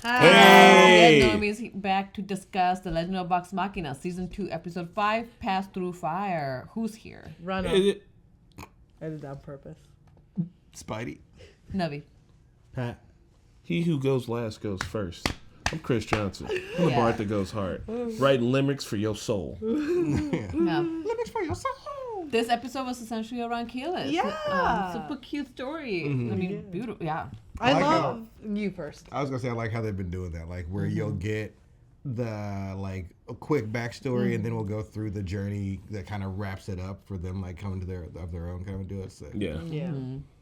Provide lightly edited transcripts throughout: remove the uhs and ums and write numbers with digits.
Hey! Normies back to discuss the Legend of Vox Machina, Season 2, Episode 5, Pass Through Fire. Who's here? Run I did that on purpose. Spidey. Navi. Pat. He who goes last goes first. I'm Chris Johnson. I'm the bard that goes hard. Writing limericks for your soul. Yeah. Limericks for your soul. This episode was essentially around Keyleth. Yeah. Super cute story. Mm-hmm. I mean, beautiful. Yeah. I like love you first. I was gonna say I like how they've been doing that, like where you'll get the like a quick backstory, and then we'll go through the journey that kind of wraps it up for them, like coming to their own kind of do it. So. Yeah. Yeah.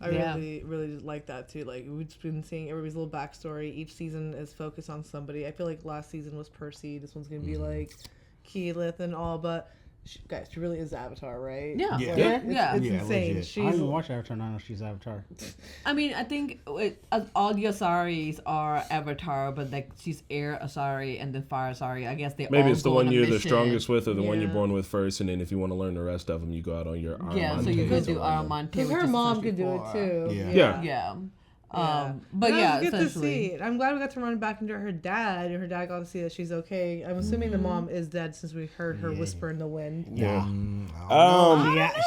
I Yeah. really just like that too. Like we've just been seeing everybody's little backstory. Each season is focused on somebody. I feel like last season was Percy. This one's gonna be like Keyleth and all, but guys, she really is Avatar, right? Yeah. Yeah. It's Yeah, insane. legit. I She's haven't watched Avatar. Now she's Avatar. I mean, I think all the Asaris are Avatar, but like she's Air Asari and then Fire Asari. I guess they Maybe all it's the go one on a you're the mission. strongest with or the one you're Yeah. born with first, and then if you want to learn the rest of them, you go out on your Aramante. Yeah, so you could do or on Aramante. because which her is mom essentially could do for- it too. Yeah. Yeah. Yeah. But It yeah, was good to essentially. see. I'm glad we got to run back into her dad, and her dad got to see that she's okay. I'm assuming the mom is dead since we heard her whisper in the wind. Yeah.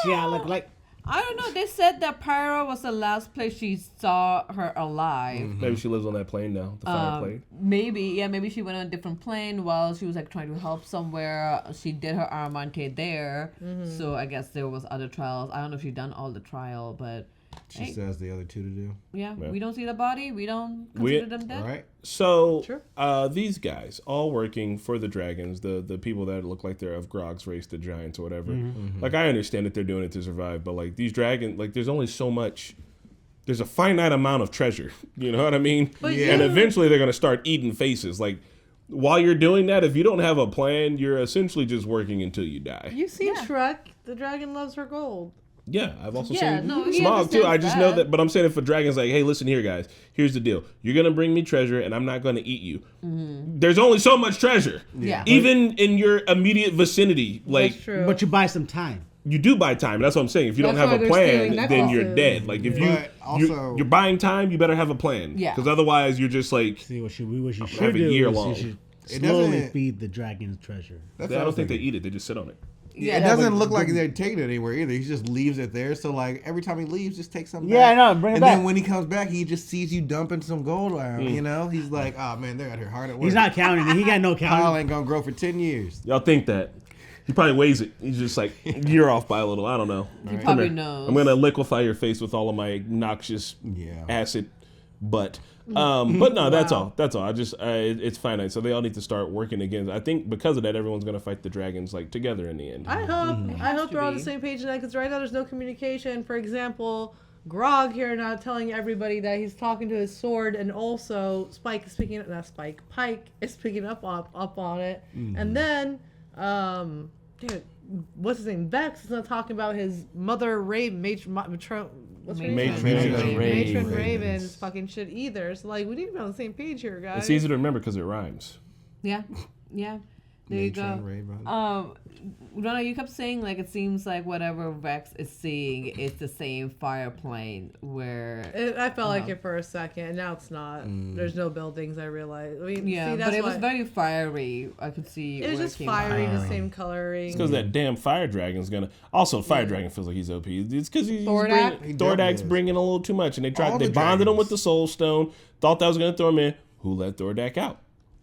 Yeah, look like. I don't know. They said that Pyro was the last place she saw her alive. Maybe she lives on that plane now, the fire plane. Maybe she went on a different plane while she was like trying to help somewhere. She did her Aramante there. So I guess there was other trials. I don't know if she done all the trial, but She hey, says the other two to do. yeah, Yeah. we don't see the body. We don't consider them dead. All right. So, Sure. these guys, all working for the dragons, the people that look like they're of Grog's race, the giants or whatever. Like, I understand that they're doing it to survive, but like these dragons, like there's only so much. There's a finite amount of treasure. You know what I mean? But And yeah. eventually they're gonna start eating faces. Like, while you're doing that, if you don't have a plan, you're essentially just working until you die. You've seen Yeah. Shrek. The dragon loves her gold. Yeah, I've also Yeah, seen no, he Smog too. I understands just that. know that, but I'm saying if a dragon's like, hey, listen here, guys, here's the deal. You're gonna bring me treasure, and I'm not gonna eat you. There's only so much treasure. Yeah. Even in your immediate vicinity, like That's true. But you buy some time. you do buy time. That's what I'm saying. If you That's don't have why a they're stealing plan, then you're necklaces. dead. Like if you But also- you're buying time, you better have a plan. Yeah. Because otherwise, you're just like See what you should have a do year is long. you should It slowly doesn't- feed the dragons treasure. That's I what I don't was think they thinking. eat it. They just sit on it. It doesn't look like they're taking it anywhere either. He just leaves it there. So like every time he leaves, just take something Yeah, back. I know, bring it and back. then when he comes back, he just sees you dumping some gold around. You know, he's like, oh man, they're out here hard at work. He's not counting it. He got no Kyle counting. ain't gonna grow for 10 years. Y'all think that. He probably weighs it. He's just like, you're off by a little. I don't know. He Come probably here. knows. I'm gonna liquefy your face with all of my noxious Yeah. acid butt. But no, that's all. That's all. I just it's finite. So they all need to start working against. I think because of that, everyone's gonna fight the dragons like together in the end. I hope Has to they're on be. the same page tonight because right now there's no communication. For example, Grog here now telling everybody that he's talking to his sword, and also Pike is picking up on it, and then dude, what's his name? Vex is not talking about his mother Raven, what's her name? Matron Raven's fucking shit either. So like we need to be on the same page here, guys. It's easy to remember because it rhymes. Yeah. There you go. Rana, you kept saying like it seems like whatever Vex is seeing is the same fire plane where. I felt like it for a second, and now it's not. There's no buildings. I realized. I mean, Yeah, see, that's but it was why- very fiery. I could see. It was where just came fiery, from. the same coloring. It's because that damn fire dragon's gonna. Also, fire dragon feels like he's OP. It's because Thordak? He Thordak's definitely is. bringing a little too much, and they All they the bonded him with dragons. the soul stone. Thought that was gonna throw him in. Who let Thordak out?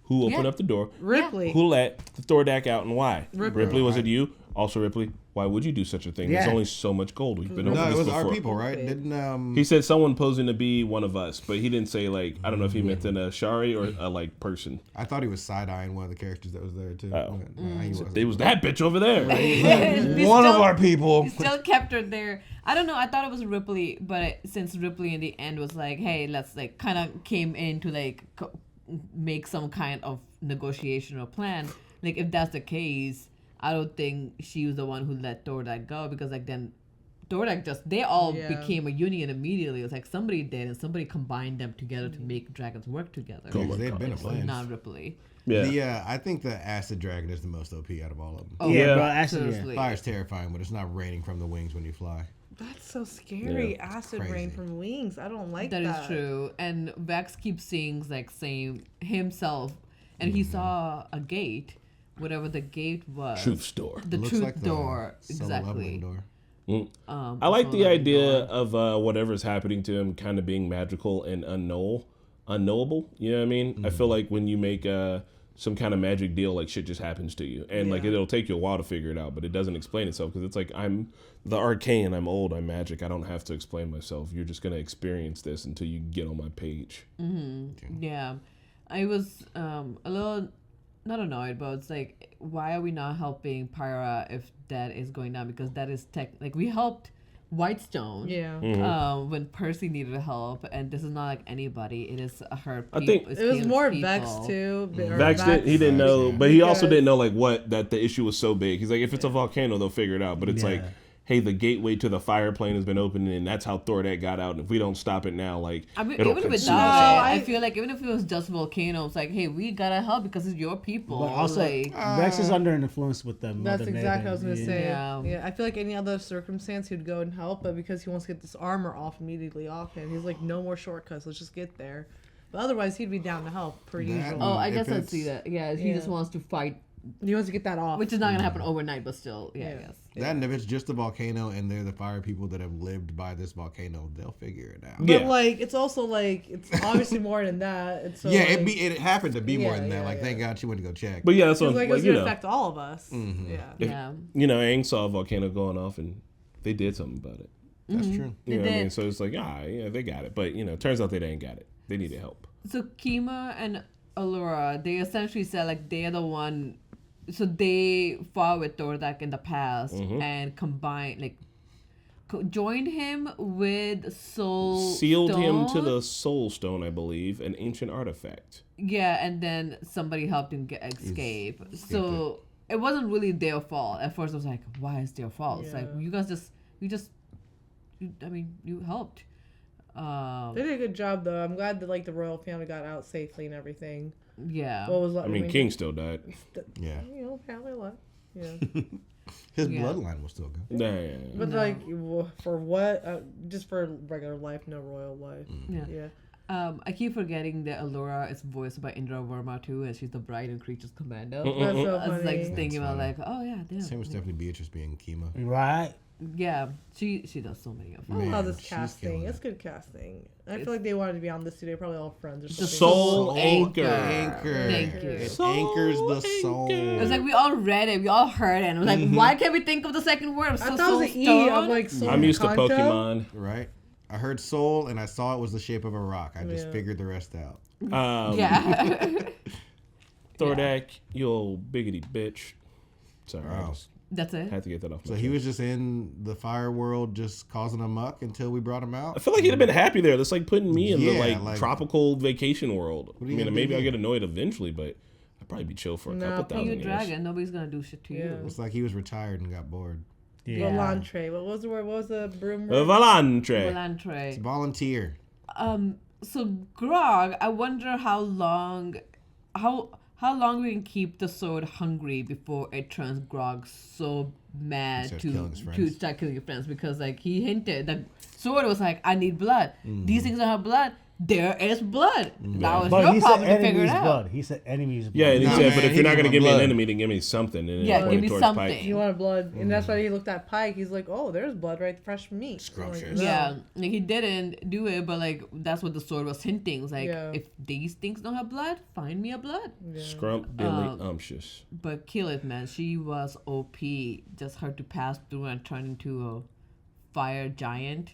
Who opened Yeah. up the door? Ripley. Who let the Thordak out and why? Ripley. Was it you? Also Ripley. Why would you do such a thing? There's Yeah. only so much gold. We've been over No, it this was before. our people, right? Didn't He said someone posing to be one of us, but he didn't say like I don't know if he meant an Shari or a like person. I thought he was side eyeing one of the characters that was there too. Oh. But, nah, he wasn't. It was that bitch over there. He One of still- our people. he still kept her there. I don't know. I thought it was Ripley, but since Ripley in the end was like, "Hey, let's like," kind of came in to like make some kind of negotiation or plan. Like if that's the case, I don't think she was the one who let Thordak go because like then Thordak they all Yeah. became a union immediately. It was like somebody did and somebody combined them together to make dragons work together. Yeah, 'cause they'd been a It was plan. not Ripley. Yeah. I think the acid dragon is the most OP out of all of them. Oh, Yeah, Yeah. bro. Actually, yeah. seriously. Fire's terrifying, but it's not raining from the wings when you fly. That's so scary. Yeah. Acid Crazy. rain from wings. I don't like That that. is true. And Vex keeps seeing like saying himself, and he saw a gate, whatever the gate was. Truth store. The Looks truth like the door. Solo Exactly. Leveling door. I like the Solo idea door. of whatever's happening to him kind of being magical and unknowable. You know what I mean? I feel like when you make some kind of magic deal, like shit just happens to you, and like Yeah. it'll take you a while to figure it out, but it doesn't explain itself because it's like I'm the arcane, I'm old, I'm magic. I don't have to explain myself. You're just gonna experience this until you get on my page. Yeah, I was a little not annoyed, but it's like, why are we not helping Pyra if that is going down? Because that is like we helped Whitestone. Yeah. When Percy needed help, and this is not like anybody. It is her. I think- it's It was Caleb's more people. Vex too. or Vax he didn't know, yeah. but he also Because- didn't know like what that the issue was so big. He's like, if it's a volcano, they'll figure it out. But it's like, Yeah. hey, the gateway to the fire plane has been opened, and that's how Thordak got out. And if we don't stop it now, like I mean, it'll even consume without us. it, No, I I- feel like even if it was just volcano, it's like, hey, we gotta help because it's your people. But also, like, Vex is under an influence with the That's Mother exactly what I was Maiden. gonna say. Yeah. Yeah. I feel like any other circumstance he'd go and help, but because he wants to get this armor off immediately off him, he's like, no more shortcuts. Let's just get there. But otherwise, he'd be down to help per That- usual. oh, I if guess I'd it's- see that. Yeah, he just Yeah. wants to fight, He wants to get that off. which is not gonna happen overnight, but still, yeah, Yeah. I guess. That and if it's just a volcano and they're the fire people that have lived by this volcano, they'll figure it out. But Yeah. like, it's also like it's obviously more than that. It's so Yeah, like, it happened to be more Yeah, than that. yeah, Like, yeah. thank God she went to go check. But yeah, that's what feels I'm like it's you gonna know. affect all of us. Mm-hmm. Yeah. Yeah. You know, Aang saw a volcano going off, and they did something about it. That's true. You know what I did. mean? So it's like, yeah, they got it. But you know, turns out they ain't got it. They needed help. So Kima and Allura, they essentially said like they're the one. So they fought with Thordak in the past and combined, like, joined him with Soul Sealed him to Stone. the Soul Stone, I believe, an ancient artifact. Yeah, and then somebody helped him escape. So it wasn't really their fault. At first, I was like, "Why is their fault?" It's like Yeah. you guys you helped. They did a good job though. I'm glad that like the royal family got out safely and everything. Yeah. What was I mean, King still died. Yeah. You know, family life. Yeah. His Yeah. bloodline was still good. Yeah. But like for what? Just for regular life, no royal life. Yeah. Yeah. I keep forgetting that Allura is voiced by Indra Verma too, and she's the bride in Creatures Commando. That's so I was like funny. thinking about funny. like, oh yeah, damn. Same with Stephanie Beatrice being Kima. Right? Yeah, she does so many of them. I Man, love this she's casting. killing It's it. good casting. I feel like they wanted to be on this too. They're probably all friends or The something. Soul Anchor. Anchor. Thank you. It anchors the soul. It was like we all read it, we all heard it, and we're like, why can't we think of the second word? I'm I so thought it was an E stoned. of like soul. I'm used to Kanto. Pokemon. Right? I heard soul and I saw it was the shape of a rock. I just Yeah. figured the rest out. Yeah, Thordak, you old biggity bitch. Sorry, I Wow. just that's it. had to get that off. So my he chest. was just in the fire world just causing a muck until we brought him I out? feel like he'd have been happy there. That's like putting me in the Yeah, like, like- tropical vacation world. I are you mean, gonna maybe do I'll here? get annoyed eventually, but I'd probably be chill for a No, couple You're a thousand dragon. years. Nobody's gonna do shit to Yeah. you. It's like he was retired and got bored. Yeah. Volantre. What was the word? What was the broom word? Valantre. Volantre. Volunteer. So Grog, I wonder how long we can keep the sword hungry before it turns Grog so mad starts to killing his friends. start killing your friends, because like he hinted the sword was like, I need blood. Mm-hmm. These things don't have blood. There is blood. That was But your he said problem to figure it enemy's out. blood. He said enemy's blood. Yeah, and he Nah, said, man, but if he you're not just gonna want give me an blood. enemy, then give me something. And then Yeah, pointed give me towards something. Pike. He wanted blood, and that's why he looked at Pike. He's like, "Oh, there's blood, right? Fresh meat." Scrumptious. Like, Yeah, like he didn't do it, but like that's what the sword was hinting. It's like, Yeah. if these things don't have blood, find me a blood. Scrump, dilly, umptious. But kill it, man. She was OP. Just her to pass through and turn into a fire giant,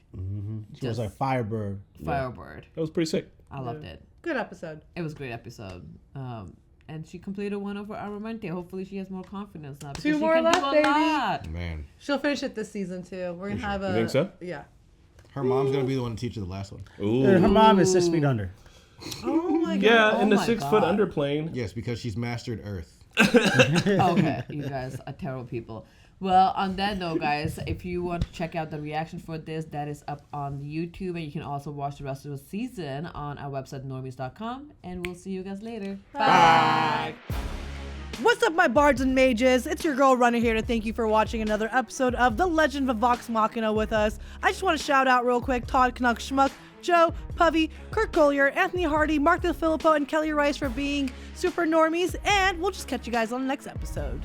She was like Firebird. firebird. That was pretty sick. I loved it. Good episode. It was a great episode. And she completed one of her Armamente. Hopefully she has more confidence now. because Two she more can left, do a baby. lot. Man. She'll finish it this season too. We're gonna have a. You think so? Yeah. Her mom's going to be the one to teach her the last one. Ooh. Her mom is 6 feet under. Oh my god. Yeah, Oh in the my 6 foot God. underplane. Yes, because she's mastered Earth. Okay, you guys are terrible people. Well, on that note, guys, if you want to check out the reaction for this, that is up on YouTube, and you can also watch the rest of the season on our website, normies.com, and we'll see you guys later. Bye. Bye. What's up, my bards and mages? It's your girl Runner here to thank you for watching another episode of The Legend of Vox Machina with us. I just want to shout out real quick Todd Knuck Schmuck, Joe, Puffy, Kurt Collier, Anthony Hardy, Mark DeFilippo, and Kelly Rice for being super normies, and we'll just catch you guys on the next episode.